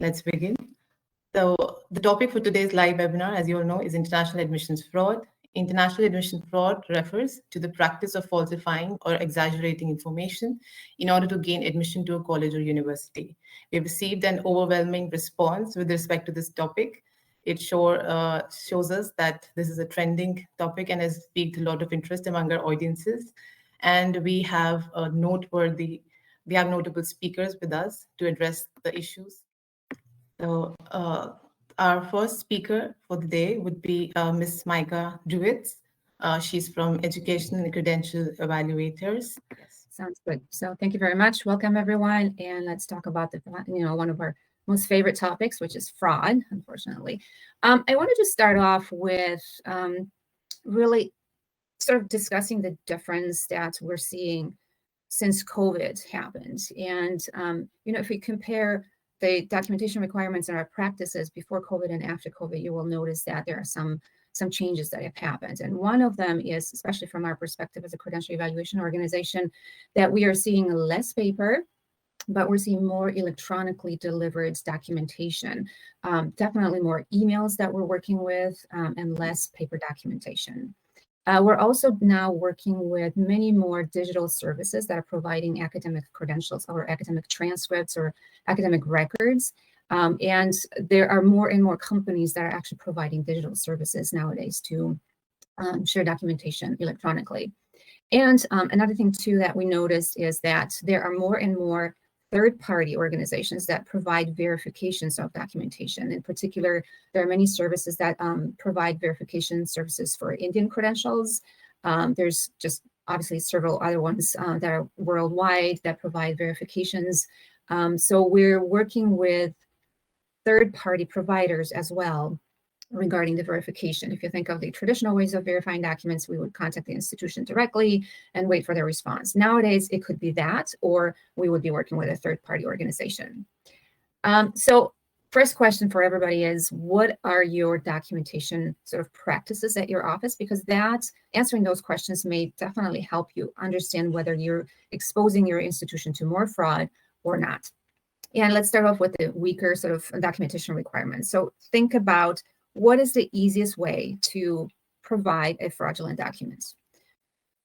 Let's begin. So the topic for today's live webinar, as you all know, is international admissions fraud. International admission fraud refers to the practice of falsifying or exaggerating information in order to gain admission to a college or university. We've received an overwhelming response with respect to this topic. It shows us that this is a trending topic and has piqued a lot of interest among our audiences. And we have notable speakers with us to address the issues. So our first speaker for the day would be Ms. Micah Drewitz. She's from Education and Credential Evaluators. Yes, sounds good. So thank you very much. Welcome, everyone. And let's talk about one of our most favorite topics, which is fraud, unfortunately. I wanted to start off with really sort of discussing the difference that we're seeing since COVID happened. And, if we compare the documentation requirements and our practices before COVID and after COVID, you will notice that there are some changes that have happened. And one of them is, especially from our perspective as a credential evaluation organization, that we are seeing less paper, but we're seeing more electronically delivered documentation, definitely more emails that we're working with, and less paper documentation. We're also now working with many more digital services that are providing academic credentials or academic transcripts or academic records. And there are more and more companies that are actually providing digital services nowadays to share documentation electronically. And another thing too that we noticed is that there are more and more third-party organizations that provide verifications of documentation. In particular, there are many services that provide verification services for Indian credentials. There's just obviously several other ones that are worldwide that provide verifications. So we're working with third-party providers as well regarding the verification. If you think of the traditional ways of verifying documents, we would contact the institution directly and wait for their response. Nowadays, it could be that, or we would be working with a third-party organization. So first question for everybody is, what are your documentation sort of practices at your office? Because answering those questions may definitely help you understand whether you're exposing your institution to more fraud or not. And let's start off with the weaker sort of documentation requirements. So think about, what is the easiest way to provide a fraudulent document?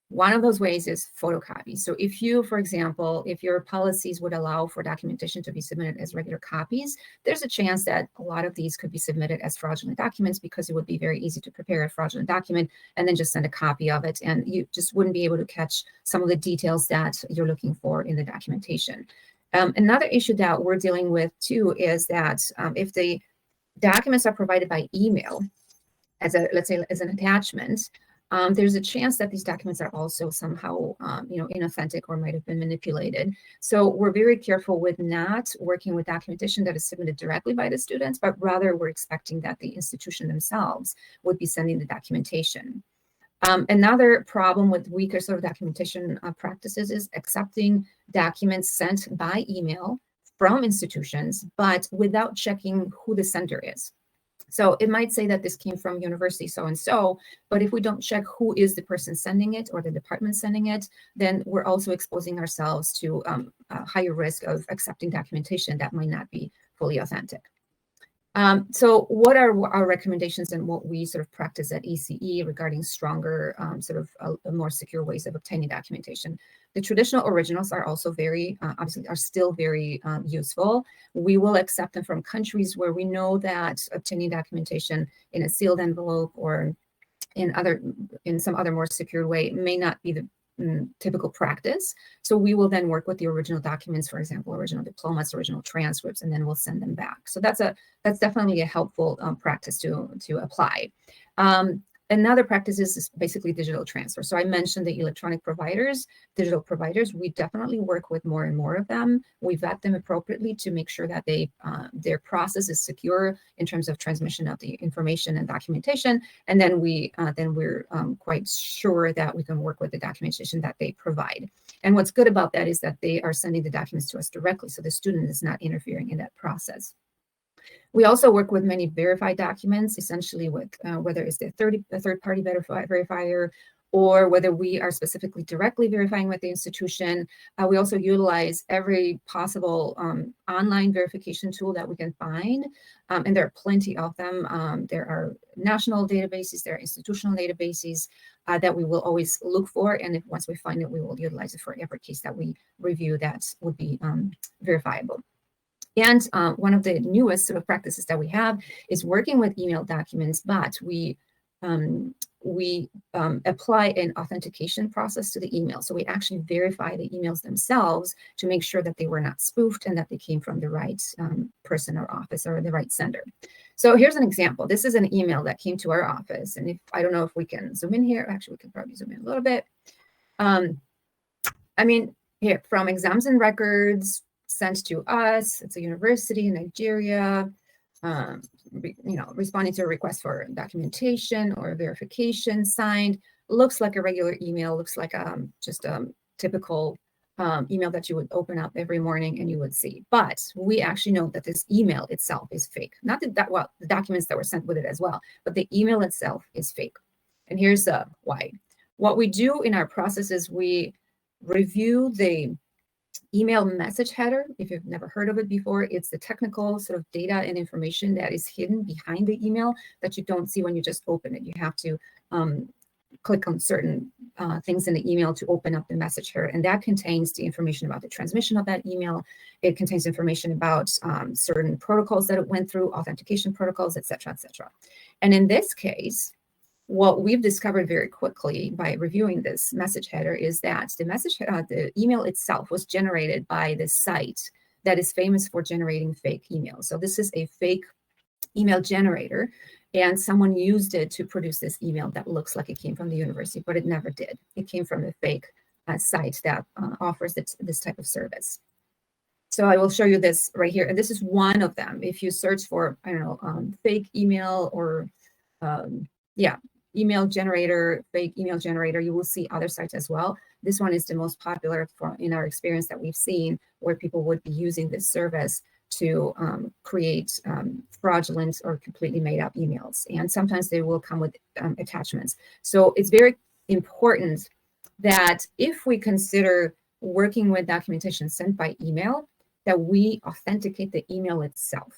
One of those ways is photocopy. So if you, for example, if your policies would allow for documentation to be submitted as regular copies, there's a chance that a lot of these could be submitted as fraudulent documents because it would be very easy to prepare a fraudulent document and then just send a copy of it. And you just wouldn't be able to catch some of the details that you're looking for in the documentation. Another issue that we're dealing with too is that if the documents are provided by email let's say as an attachment, there's a chance that these documents are also somehow inauthentic or might have been manipulated. So we're very careful with not working with documentation that is submitted directly by the students, but rather we're expecting that the institution themselves would be sending the documentation. Another problem with weaker sort of documentation practices is accepting documents sent by email from institutions, but without checking who the sender is. So it might say that this came from university so-and-so, but if we don't check who is the person sending it or the department sending it, then we're also exposing ourselves to a higher risk of accepting documentation that might not be fully authentic. So what are our recommendations and what we sort of practice at ECE regarding stronger, more secure ways of obtaining documentation? The traditional originals are also obviously are still very useful. We will accept them from countries where we know that obtaining documentation in a sealed envelope or in some other more secure way may not be the typical practice. So we will then work with the original documents, for example, original diplomas, original transcripts, and then we'll send them back. So that's definitely a helpful practice to apply. Another practice is basically digital transfer. So I mentioned the electronic providers, digital providers. We definitely work with more and more of them. We vet them appropriately to make sure that their process is secure in terms of transmission of the information and documentation. And then we're quite sure that we can work with the documentation that they provide. And what's good about that is that they are sending the documents to us directly, so the student is not interfering in that process. We also work with many verified documents, essentially with whether it's a third-party verifier or whether we are specifically directly verifying with the institution. We also utilize every possible online verification tool that we can find, and there are plenty of them. There are national databases, there are institutional databases that we will always look for, and once we find it, we will utilize it for every case that we review that would be verifiable. And one of the newest sort of practices that we have is working with email documents, but we apply an authentication process to the email. So we actually verify the emails themselves to make sure that they were not spoofed and that they came from the right person or office or the right sender. So here's an example. This is an email that came to our office. And I don't know if we can zoom in here. Actually, we can probably zoom in a little bit. I mean, here, from Exams and Records, sent to us. It's a university in Nigeria. Responding to a request for documentation or verification signed. Looks like a regular email, looks like just a typical email that you would open up every morning and you would see. But we actually know that this email itself is fake. Not that, well, the documents that were sent with it as well, but the email itself is fake. And here's why. What we do in our process is we review the email message header. If you've never heard of it before, it's the technical sort of data and information that is hidden behind the email that you don't see when you just open it. You have to click on certain things in the email to open up the message header, and that contains the information about the transmission of that email. It contains information about certain protocols that it went through, authentication protocols, et cetera, et cetera. And in this case, what we've discovered very quickly by reviewing this message header is that the email itself was generated by this site that is famous for generating fake emails. So this is a fake email generator, and someone used it to produce this email that looks like it came from the university, but it never did. It came from a fake site that offers this type of service. So I will show you this right here, and this is one of them. If you search for, I don't know, fake email or email generator, fake email generator, you will see other sites as well. This one is the most popular in our experience that we've seen, where people would be using this service to create fraudulent or completely made up emails. And sometimes they will come with attachments. So it's very important that if we consider working with documentation sent by email, that we authenticate the email itself.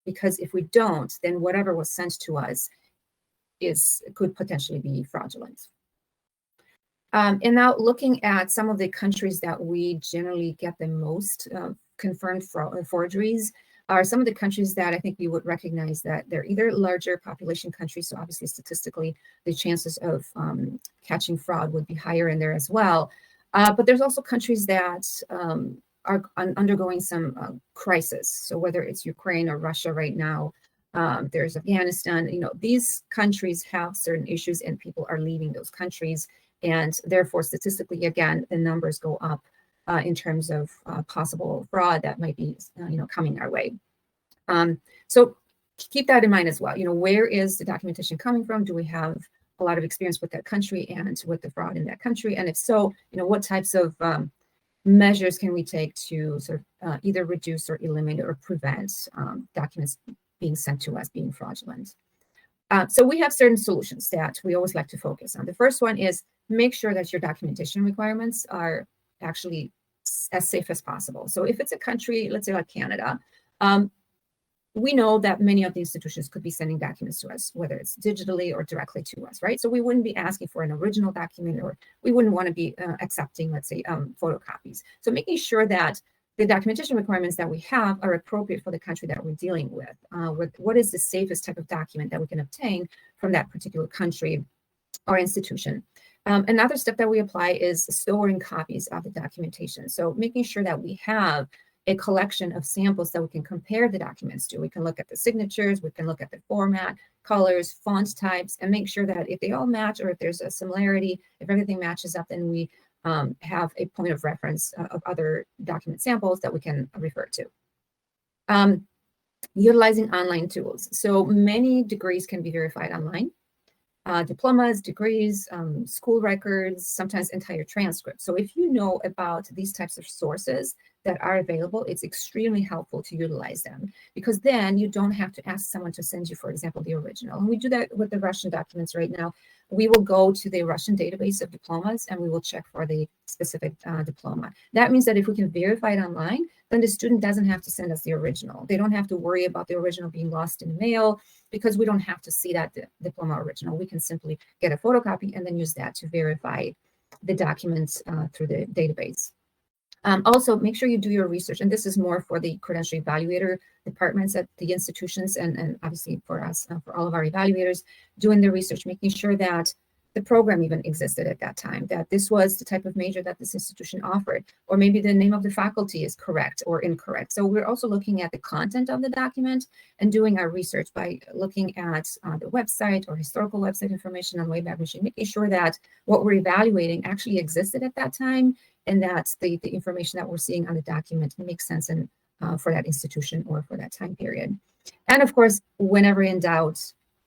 Because if we don't, then whatever was sent to us could potentially be fraudulent. And now looking at some of the countries that we generally get the most confirmed forgeries are some of the countries that I think you would recognize that they're either larger population countries, so obviously statistically the chances of catching fraud would be higher in there as well. But there's also countries that are undergoing some crisis. So whether it's Ukraine or Russia right now, there's Afghanistan, these countries have certain issues and people are leaving those countries. And therefore, statistically, again, the numbers go up in terms of possible fraud that might be, coming our way. So keep that in mind as well. Where is the documentation coming from? Do we have a lot of experience with that country and with the fraud in that country? And if so, what types of measures can we take to sort of either reduce or eliminate or prevent documents being sent to us being fraudulent? So we have certain solutions that we always like to focus on. The first one is make sure that your documentation requirements are actually as safe as possible. So if it's a country, let's say like Canada, we know that many of the institutions could be sending documents to us, whether it's digitally or directly to us, right? So we wouldn't be asking for an original document, or we wouldn't want to be accepting, let's say, photocopies. So making sure that the documentation requirements that we have are appropriate for the country that we're dealing with. What is the safest type of document that we can obtain from that particular country or institution? Another step that we apply is storing copies of the documentation. So making sure that we have a collection of samples that we can compare the documents to. We can look at the signatures, we can look at the format, colors, font types, and make sure that if they all match or if there's a similarity, if everything matches up, then we have a point of reference of other document samples that we can refer to. Utilizing online tools. So many degrees can be verified online. Diplomas, degrees, school records, sometimes entire transcripts. So if you know about these types of sources that are available, it's extremely helpful to utilize them, because then you don't have to ask someone to send you, for example, the original. And we do that with the Russian documents right now. We will go to the Russian database of diplomas and we will check for the specific diploma. That means that if we can verify it online, then the student doesn't have to send us the original. They don't have to worry about the original being lost in the mail, because we don't have to see that diploma original. We can simply get a photocopy and then use that to verify the documents through the database. Also, make sure you do your research, and this is more for the credential evaluator departments at the institutions, and obviously for us, for all of our evaluators, doing the research, making sure that the program even existed at that time, that this was the type of major that this institution offered, or maybe the name of the faculty is correct or incorrect. So we're also looking at the content of the document and doing our research by looking at the website or historical website information on Wayback Machine, making sure that what we're evaluating actually existed at that time, and that the information that we're seeing on the document makes sense for that institution or for that time period. And of course, whenever in doubt,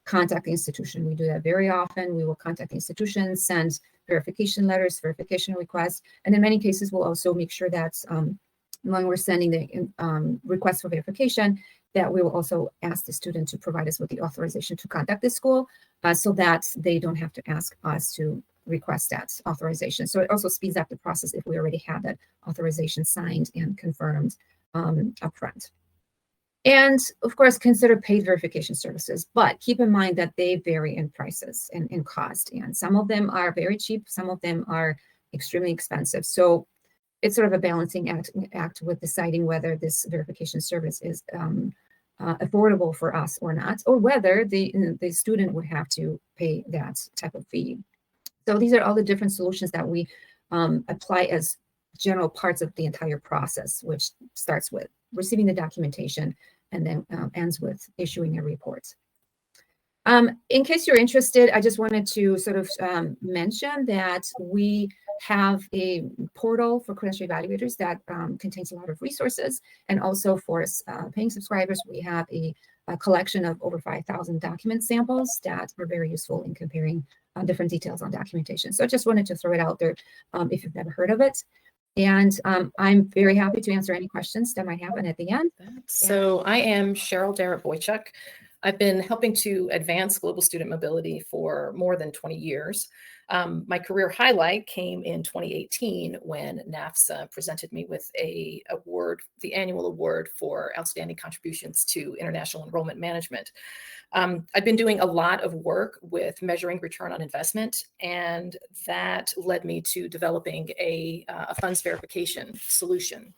contact the institution. We do that very often. We will contact the institution, send verification letters, verification requests, and in many cases, we'll also make sure that when we're sending the request for verification, that we will also ask the student to provide us with the authorization to contact the school, so that they don't have to ask us to request that authorization. So it also speeds up the process if we already have that authorization signed and confirmed upfront. And of course, consider paid verification services, but keep in mind that they vary in prices and in cost. And some of them are very cheap, some of them are extremely expensive. So it's sort of a balancing act with deciding whether this verification service is affordable for us or not, or whether the student would have to pay that type of fee. So these are all the different solutions that we apply as general parts of the entire process, which starts with receiving the documentation and then ends with issuing a report. In case you're interested, I just wanted to sort of mention that we have a portal for credential evaluators that contains a lot of resources. And also for paying subscribers, we have a collection of over 5,000 document samples that are very useful in comparing different details on documentation. So I just wanted to throw it out there if you've never heard of it. And I'm very happy to answer any questions that might happen at the end. So I am Cheryl Darrett-Boychuk. I've been helping to advance global student mobility for more than 20 years. My career highlight came in 2018 when NAFSA presented me with the annual award for outstanding contributions to international enrollment management. I've been doing a lot of work with measuring return on investment, and that led me to developing a funds verification solution.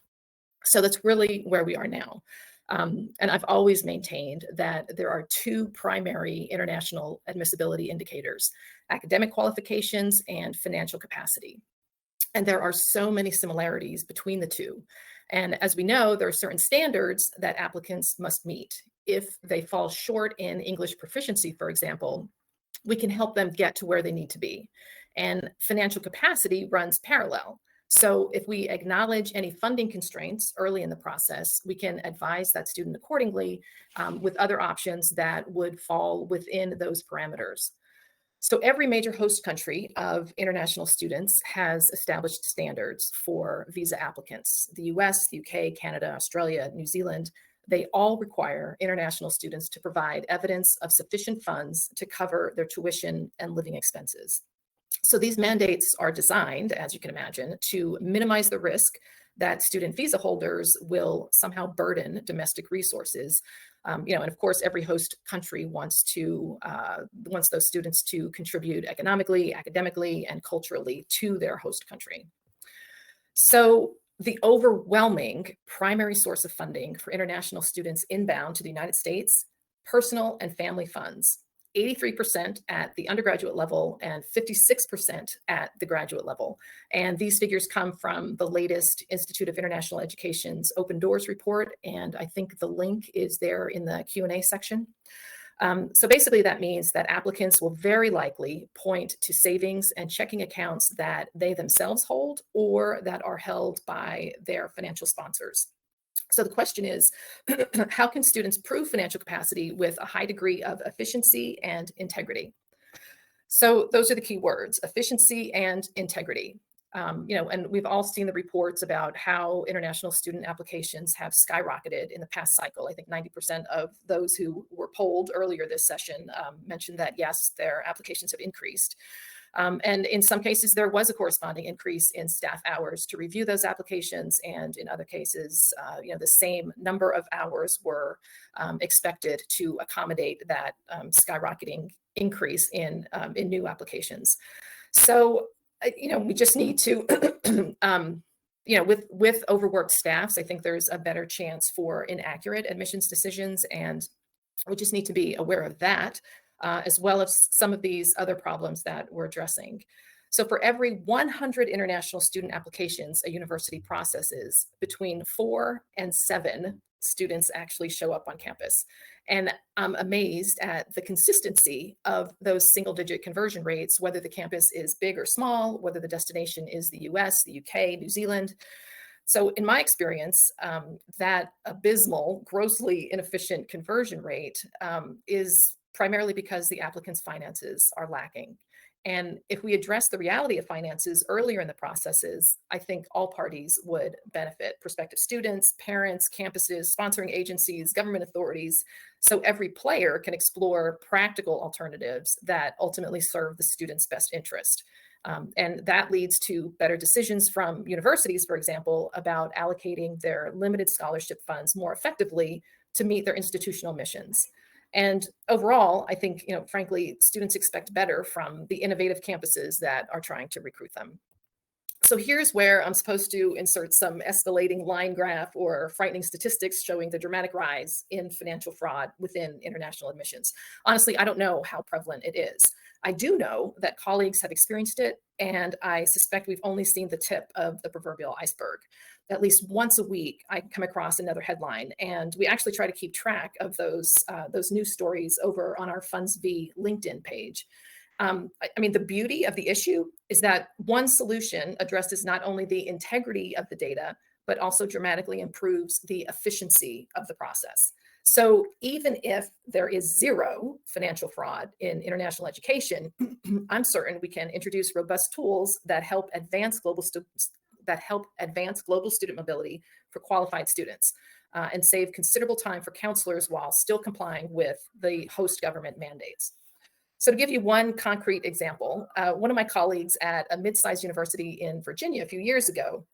So that's really where we are now. And I've always maintained that there are two primary international admissibility indicators: academic qualifications and financial capacity. And there are so many similarities between the two. And as we know, there are certain standards that applicants must meet. If they fall short in English proficiency, for example, we can help them get to where they need to be. And financial capacity runs parallel. So if we acknowledge any funding constraints early in the process, we can advise that student accordingly with other options that would fall within those parameters. So every major host country of international students has established standards for visa applicants. The US, the UK, Canada, Australia, New Zealand, they all require international students to provide evidence of sufficient funds to cover their tuition and living expenses. So these mandates are designed, as you can imagine, to minimize the risk that student visa holders will somehow burden domestic resources. And of course, every host country wants those students to contribute economically, academically, and culturally to their host country. So the overwhelming primary source of funding for international students inbound to the United States, personal and family funds. 83% at the undergraduate level and 56% at the graduate level. And these figures come from the latest Institute of International Education's Open Doors report. And I think the link is there in the Q&A section. So basically that means that applicants will very likely point to savings and checking accounts that they themselves hold or that are held by their financial sponsors. So the question is, how can students prove financial capacity with a high degree of efficiency and integrity? So those are the key words: efficiency and integrity. And we've all seen the reports about how international student applications have skyrocketed in the past cycle. I think 90% of those who were polled earlier this session mentioned that, yes, their applications have increased. And in some cases, there was a corresponding increase in staff hours to review those applications. And in other cases, the same number of hours were expected to accommodate that skyrocketing increase in new applications. So, we just need to, with overworked staffs, I think there's a better chance for inaccurate admissions decisions. And we just need to be aware of that, as well as some of these other problems that we're addressing. So for every 100 international student applications a university processes, between 4 and 7 students actually show up on campus. And I'm amazed at the consistency of those single-digit conversion rates, whether the campus is big or small, whether the destination is the US, the UK, New Zealand. So in my experience, that abysmal, grossly inefficient conversion rate is primarily because the applicant's finances are lacking. And if we address the reality of finances earlier in the processes, I think all parties would benefit: prospective students, parents, campuses, sponsoring agencies, government authorities. So every player can explore practical alternatives that ultimately serve the student's best interest. And that leads to better decisions from universities, for example, about allocating their limited scholarship funds more effectively to meet their institutional missions. And overall, I think, frankly, students expect better from the innovative campuses that are trying to recruit them. So here's where I'm supposed to insert some escalating line graph or frightening statistics showing the dramatic rise in financial fraud within international admissions. Honestly, I don't know how prevalent it is. I do know that colleagues have experienced it, and I suspect we've only seen the tip of the proverbial iceberg. At least once a week, I come across another headline, and we actually try to keep track of those news stories over on our FundsV LinkedIn page. The beauty of the issue is that one solution addresses not only the integrity of the data, but also dramatically improves the efficiency of the process. So even if there is zero financial fraud in international education, I'm certain we can introduce robust tools that help advance global student mobility for qualified students, and save considerable time for counselors while still complying with the host government mandates. So to give you one concrete example, one of my colleagues at a mid-sized university in Virginia a few years ago,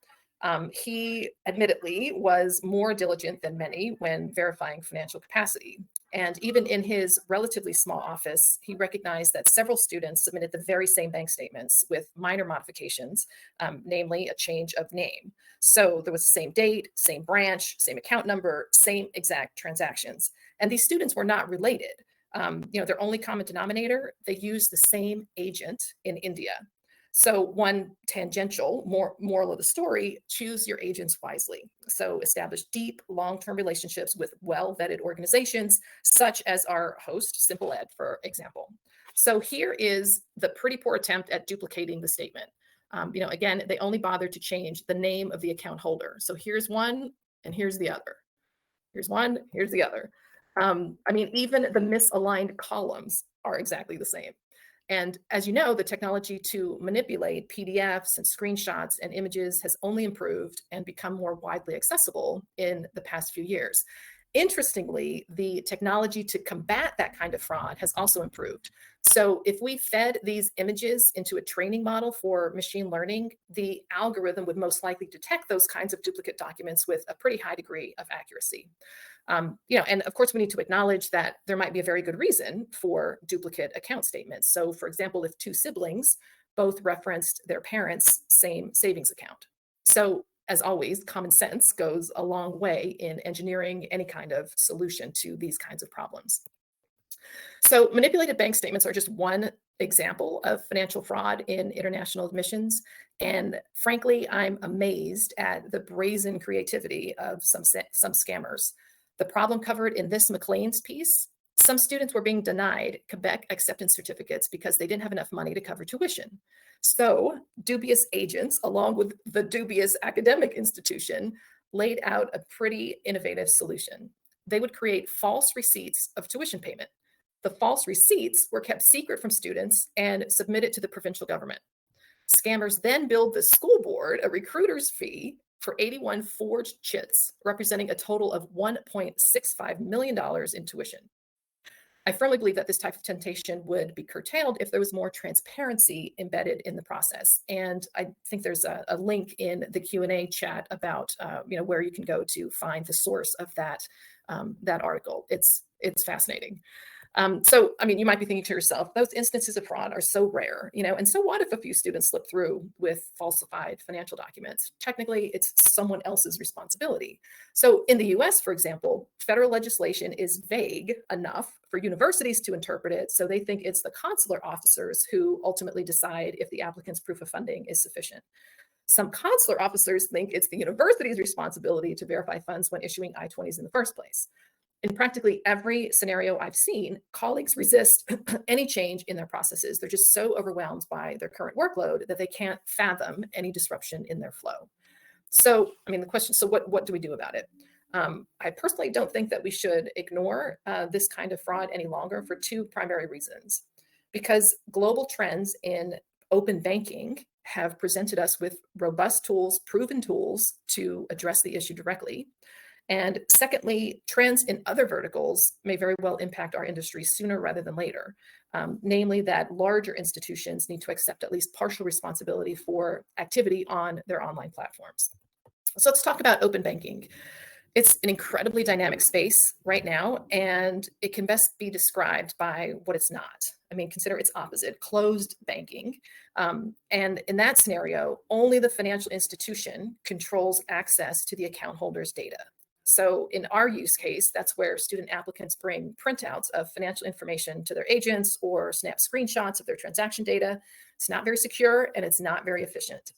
he admittedly was more diligent than many when verifying financial capacity. And even in his relatively small office, he recognized that several students submitted the very same bank statements with minor modifications, namely a change of name. So there was the same date, same branch, same account number, same exact transactions. And these students were not related. Their only common denominator, they used the same agent in India. So one tangential moral of the story: choose your agents wisely. So establish deep, long-term relationships with well-vetted organizations, such as our host, Simple Ed, for example. So here is the pretty poor attempt at duplicating the statement. Again, they only bothered to change the name of the account holder. So here's one and here's the other. Here's one, here's the other. Even the misaligned columns are exactly the same. And as you know, the technology to manipulate PDFs and screenshots and images has only improved and become more widely accessible in the past few years. Interestingly, the technology to combat that kind of fraud has also improved. So if we fed these images into a training model for machine learning, the algorithm would most likely detect those kinds of duplicate documents with a pretty high degree of accuracy. And of course, we need to acknowledge that there might be a very good reason for duplicate account statements. So for example, if two siblings both referenced their parents' same savings account. So as always, common sense goes a long way in engineering any kind of solution to these kinds of problems. So manipulated bank statements are just one example of financial fraud in international admissions. And frankly, I'm amazed at the brazen creativity of some scammers. The problem covered in this Maclean's piece: some students were being denied Quebec acceptance certificates because they didn't have enough money to cover tuition. So dubious agents, along with the dubious academic institution, laid out a pretty innovative solution. They would create false receipts of tuition payment. The false receipts were kept secret from students and submitted to the provincial government. Scammers then billed the school board a recruiter's fee for 81 forged chits, representing a total of $1.65 million in tuition. I firmly believe that this type of temptation would be curtailed if there was more transparency embedded in the process. And I think there's a link in the Q&A chat about where you can go to find the source of that article. It's fascinating. So, I mean, you might be thinking to yourself, those instances of fraud are so rare, and so what if a few students slip through with falsified financial documents? Technically, it's someone else's responsibility. So in the US, for example, federal legislation is vague enough for universities to interpret it. So they think it's the consular officers who ultimately decide if the applicant's proof of funding is sufficient. Some consular officers think it's the university's responsibility to verify funds when issuing I-20s in the first place. In practically every scenario I've seen, colleagues resist any change in their processes. They're just so overwhelmed by their current workload that they can't fathom any disruption in their flow. So, I mean, the question, so what do we do about it? I personally don't think that we should ignore this kind of fraud any longer for two primary reasons. Because global trends in open banking have presented us with robust tools, proven tools to address the issue directly. And secondly, trends in other verticals may very well impact our industry sooner rather than later, namely that larger institutions need to accept at least partial responsibility for activity on their online platforms. So let's talk about open banking. It's an incredibly dynamic space right now, and it can best be described by what it's not. I mean, consider its opposite, closed banking. And in that scenario, only the financial institution controls access to the account holder's data. So in our use case, that's where student applicants bring printouts of financial information to their agents or snap screenshots of their transaction data. It's not very secure and it's not very efficient.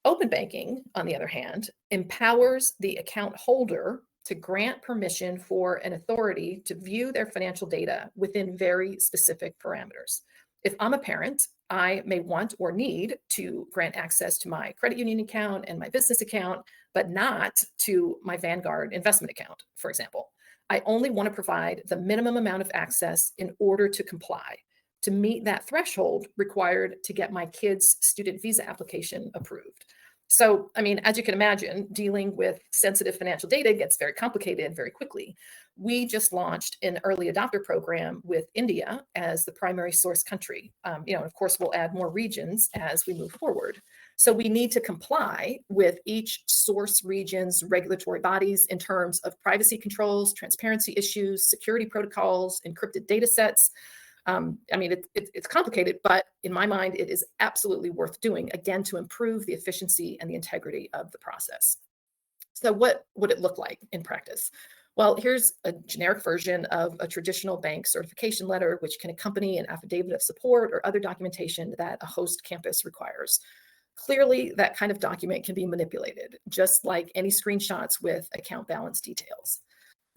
Open banking, on the other hand, empowers the account holder to grant permission for an authority to view their financial data within very specific parameters. If I'm a parent, I may want or need to grant access to my credit union account and my business account, but not to my Vanguard investment account, for example. I only want to provide the minimum amount of access in order to comply, to meet that threshold required to get my kid's student visa application approved. So, I mean, as you can imagine, dealing with sensitive financial data gets very complicated very quickly. We just launched an early adopter program with India as the primary source country. And of course, we'll add more regions as we move forward. So we need to comply with each source region's regulatory bodies in terms of privacy controls, transparency issues, security protocols, encrypted data sets. I mean, it's complicated, but in my mind, it is absolutely worth doing, again, to improve the efficiency and the integrity of the process. So what would it look like in practice? Well, here's a generic version of a traditional bank certification letter, which can accompany an affidavit of support or other documentation that a host campus requires. Clearly, that kind of document can be manipulated, just like any screenshots with account balance details.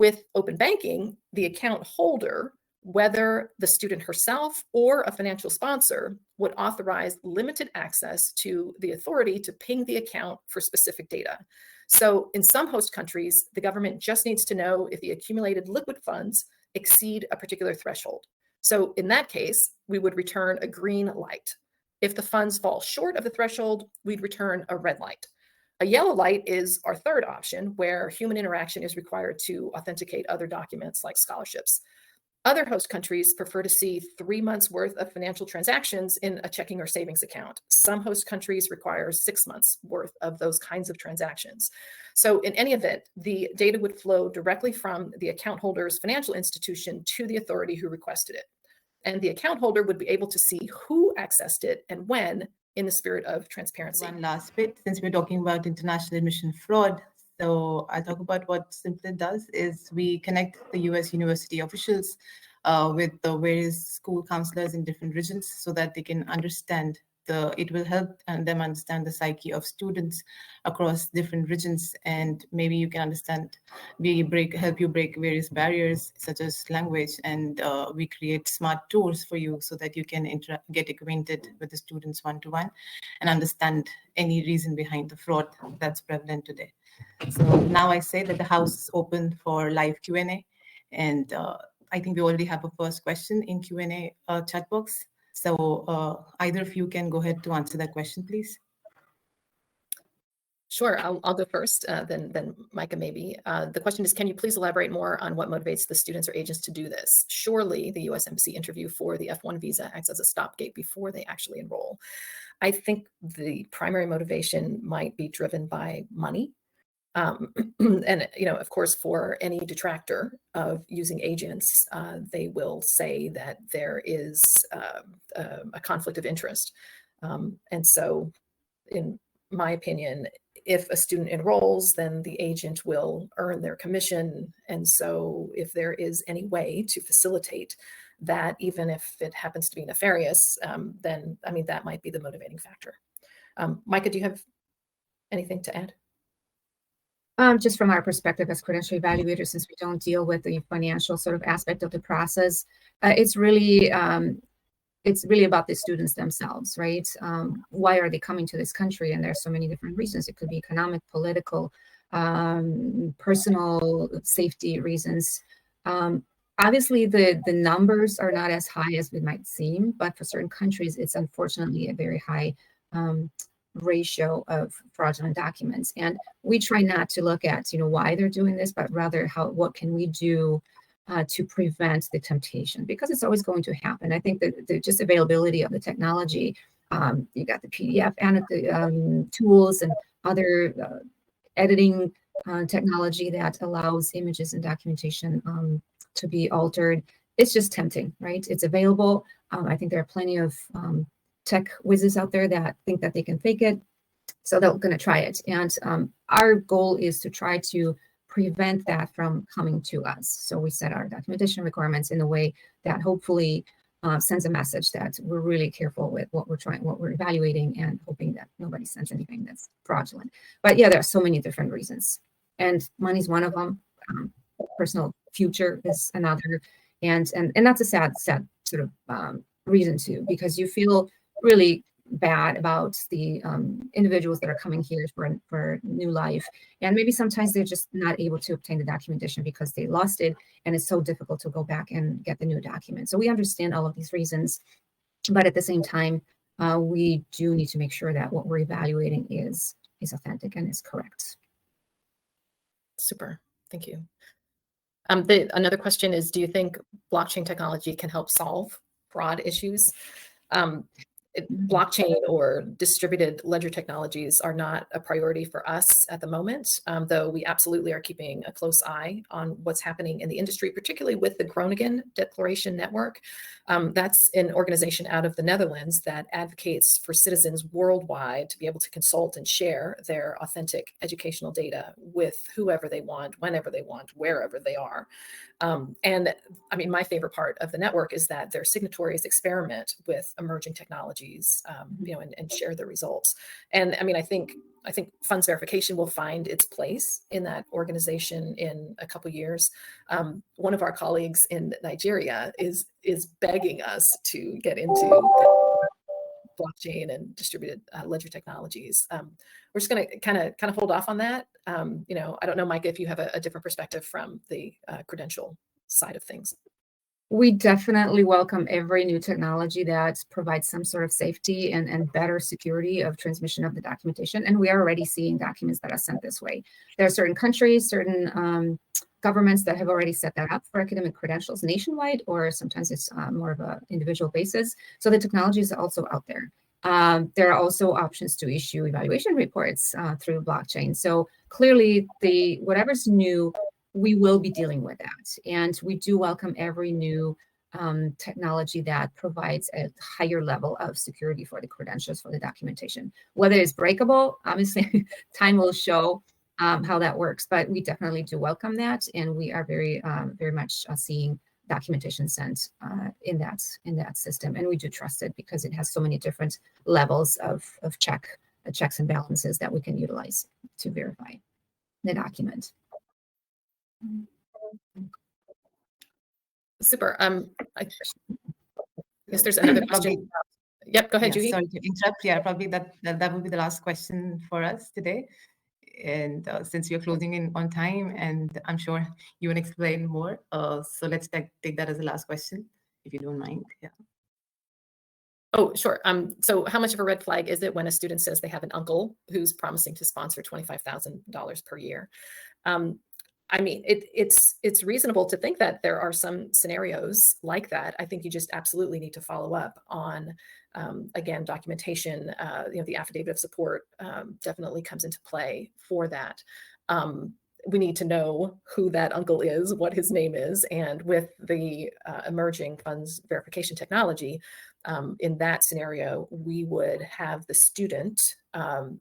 With open banking, the account holder, whether the student herself or a financial sponsor, would authorize limited access to the authority to ping the account for specific data. So in some host countries, the government just needs to know if the accumulated liquid funds exceed a particular threshold. So in that case, we would return a green light. If the funds fall short of the threshold, we'd return a red light. A yellow light is our third option, where human interaction is required to authenticate other documents like scholarships. Other host countries prefer to see 3 months worth of financial transactions in a checking or savings account. Some host countries require 6 months worth of those kinds of transactions. So in any event, the data would flow directly from the account holder's financial institution to the authority who requested it. And the account holder would be able to see who accessed it and when, in the spirit of transparency. One last bit, since we're talking about international admission fraud, so I'll talk about what Simplet does is we connect the US university officials with the various school counselors in different regions so that they can understand it will help them understand the psyche of students across different regions, and maybe you can understand, help you break various barriers such as language, and we create smart tools for you so that you can get acquainted with the students one-to-one and understand any reason behind the fraud that's prevalent today. So now I say that the house is open for live Q&A, and I think we already have a first question in Q&A chat box. So either of you can go ahead to answer that question, please. Sure, I'll go first, then Micah maybe. The question is, can you please elaborate more on what motivates the students or agents to do this? Surely the U.S. Embassy interview for the F1 visa acts as a stopgate before they actually enroll. I think the primary motivation might be driven by money. And, of course, for any detractor of using agents, they will say that there is a conflict of interest. And so, in my opinion, if a student enrolls, then the agent will earn their commission. And so if there is any way to facilitate that, even if it happens to be nefarious, then, I mean, that might be the motivating factor. Micah, do you have anything to add? Just from our perspective as credential evaluators, since we don't deal with the financial sort of aspect of the process, it's really about the students themselves, right? Why are they coming to this country? And there's so many different reasons. It could be economic, political, personal, safety reasons. Obviously, the numbers are not as high as it might seem, but for certain countries, it's unfortunately a very high ratio of fraudulent documents. And we try not to look at, why they're doing this, but rather what can we do to prevent the temptation, because it's always going to happen. I think that the just availability of the technology, you got the PDF and the tools and other editing technology that allows images and documentation to be altered. It's just tempting, right? It's available. I think there are plenty of tech whizzes out there that think that they can fake it, so they're going to try it. And our goal is to try to prevent that from coming to us. So we set our documentation requirements in a way that hopefully sends a message that we're really careful with what we're evaluating, and hoping that nobody sends anything that's fraudulent. But yeah, there are so many different reasons, and money's one of them. Personal future is another, and that's a sad sort of reason too, because you feel really bad about the individuals that are coming here for new life, and maybe sometimes they're just not able to obtain the documentation because they lost it, and it's so difficult to go back and get the new document. So we understand all of these reasons, but at the same time, we do need to make sure that what we're evaluating is authentic and is correct. Super, thank you. Another question is, do you think blockchain technology can help solve fraud issues? Blockchain or distributed ledger technologies are not a priority for us at the moment, though we absolutely are keeping a close eye on what's happening in the industry, particularly with the Groningen Declaration Network. That's an organization out of the Netherlands that advocates for citizens worldwide to be able to consult and share their authentic educational data with whoever they want, whenever they want, wherever they are. And I mean, my favorite part of the network is that their signatories experiment with emerging technologies, and share the results. And I mean, I think funds verification will find its place in that organization in a couple of years. One of our colleagues in Nigeria is begging us to get into blockchain and distributed ledger technologies. We're just going to kind of hold off on that. I don't know, Micah, if you have a different perspective from the credential side of things. We definitely welcome every new technology that provides some sort of safety and better security of transmission of the documentation. And we are already seeing documents that are sent this way. There are certain countries, certain governments that have already set that up for academic credentials nationwide, or sometimes it's more of an individual basis. So the technology is also out there. There are also options to issue evaluation reports through blockchain. So clearly, whatever's new, we will be dealing with that. And we do welcome every new technology that provides a higher level of security for the credentials for the documentation. Whether it's breakable, obviously, time will show how that works. But we definitely do welcome that, and we are very, very much seeing documentation sent in that system, and we do trust it because it has so many different levels of checks and balances that we can utilize to verify the document. Super. I guess there's another question. Yep, go ahead, Juhi. Sorry to interrupt. Yeah, probably that will be the last question for us today. And since you're closing in on time, and I'm sure you want to explain more, so let's take that as the last question, if you don't mind. Yeah. Oh, sure. So how much of a red flag is it when a student says they have an uncle who's promising to sponsor $25,000 per year? I mean, it's reasonable to think that there are some scenarios like that. I think you just absolutely need to follow up on, again, documentation. The affidavit of support definitely comes into play for that. We need to know who that uncle is, what his name is, and with the emerging funds verification technology, in that scenario, we would have the student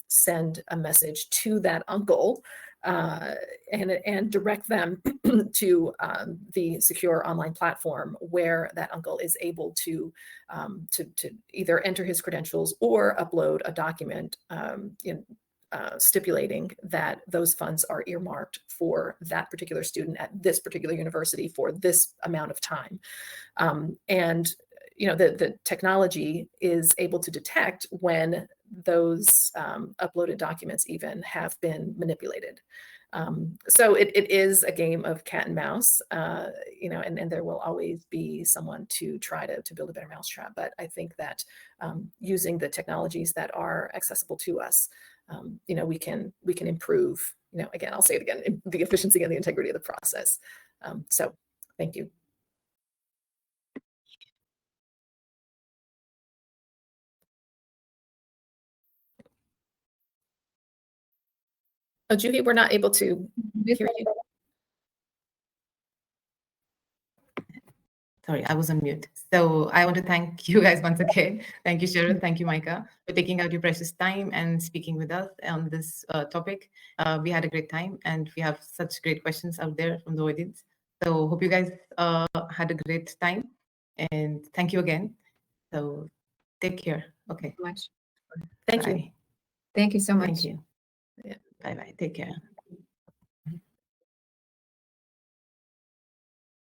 send a message to that uncle and direct them to the secure online platform where that uncle is able to either enter his credentials or upload a document stipulating that those funds are earmarked for that particular student at this particular university for this amount of time. And the technology is able to detect when those uploaded documents even have been manipulated. So it is a game of cat and mouse, and there will always be someone to try to build a better mousetrap. But I think that using the technologies that are accessible to us, we can improve, again, I'll say it again, the efficiency and the integrity of the process. So thank you. Oh, Juhi, we're not able to hear you. Sorry, I was on mute. So I want to thank you guys once again. Thank you, Cheryl. Thank you, Micah, for taking out your precious time and speaking with us on this topic. We had a great time, and we have such great questions out there from the audience. So hope you guys had a great time, and thank you again. So take care. Okay. Much. Thank Bye. you. Thank you so much. Thank you. Yeah. Bye-bye. Take care.